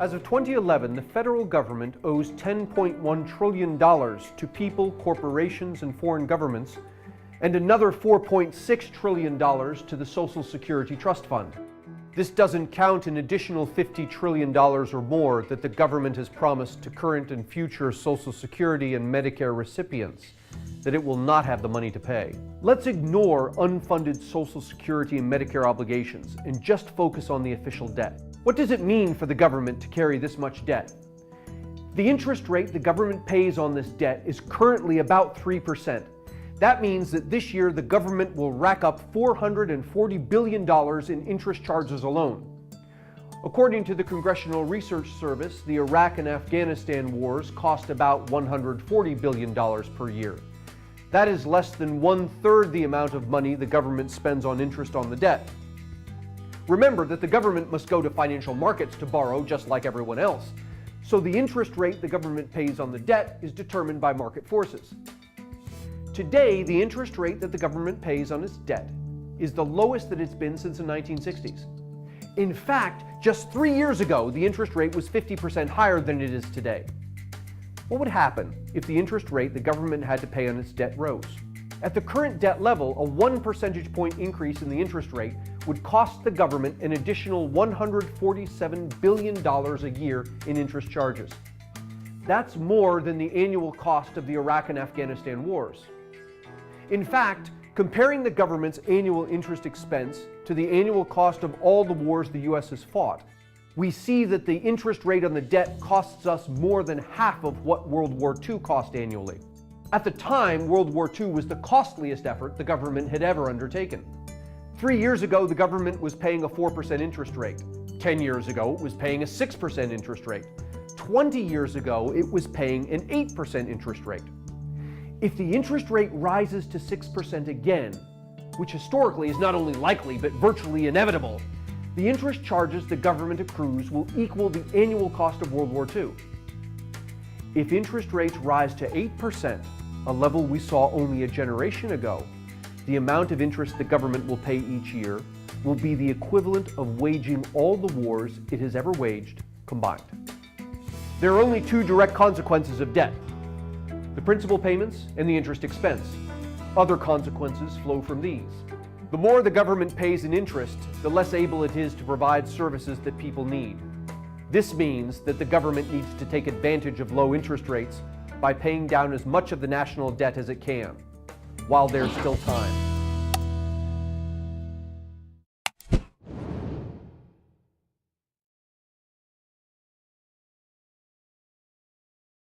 As of 2011, the federal government owes $10.1 trillion to people, corporations, and foreign governments, and another $4.6 trillion to the Social Security Trust Fund. This doesn't count an additional $50 trillion or more that the government has promised to current and future Social Security and Medicare recipients that it will not have the money to pay. Let's ignore unfunded Social Security and Medicare obligations and just focus on the official debt. What does it mean for the government to carry this much debt? The interest rate the government pays on this debt is currently about 3%. That means that this year the government will rack up $440 billion in interest charges alone. According to the Congressional Research Service, the Iraq and Afghanistan wars cost about $140 billion per year. That is less than 1/3 the amount of money the government spends on interest on the debt. Remember that the government must go to financial markets to borrow just like everyone else, so the interest rate the government pays on the debt is determined by market forces. Today, the interest rate that the government pays on its debt is the lowest that it's been since the 1960s. In fact, just 3 years ago, the interest rate was 50% higher than it is today. What would happen if the interest rate the government had to pay on its debt rose? At the current debt level, a 1 percentage point increase in the interest rate would cost the government an additional $147 billion a year in interest charges. That's more than the annual cost of the Iraq and Afghanistan wars. In fact, comparing the government's annual interest expense to the annual cost of all the wars the U.S. has fought, we see that the interest rate on the debt costs us more than half of what World War II cost annually. At the time, World War II was the costliest effort the government had ever undertaken. 3 years ago, the government was paying a 4% interest rate. 10 years ago, it was paying a 6% interest rate. 20 years ago, it was paying an 8% interest rate. If the interest rate rises to 6% again, which historically is not only likely but virtually inevitable, the interest charges the government accrues will equal the annual cost of World War II. If interest rates rise to 8%, a level we saw only a generation ago, the amount of interest the government will pay each year will be the equivalent of waging all the wars it has ever waged combined. There are only two direct consequences of debt: the principal payments and the interest expense. Other consequences flow from these. The more the government pays in interest, the less able it is to provide services that people need. This means that the government needs to take advantage of low interest rates by paying down as much of the national debt as it can, while there's still time.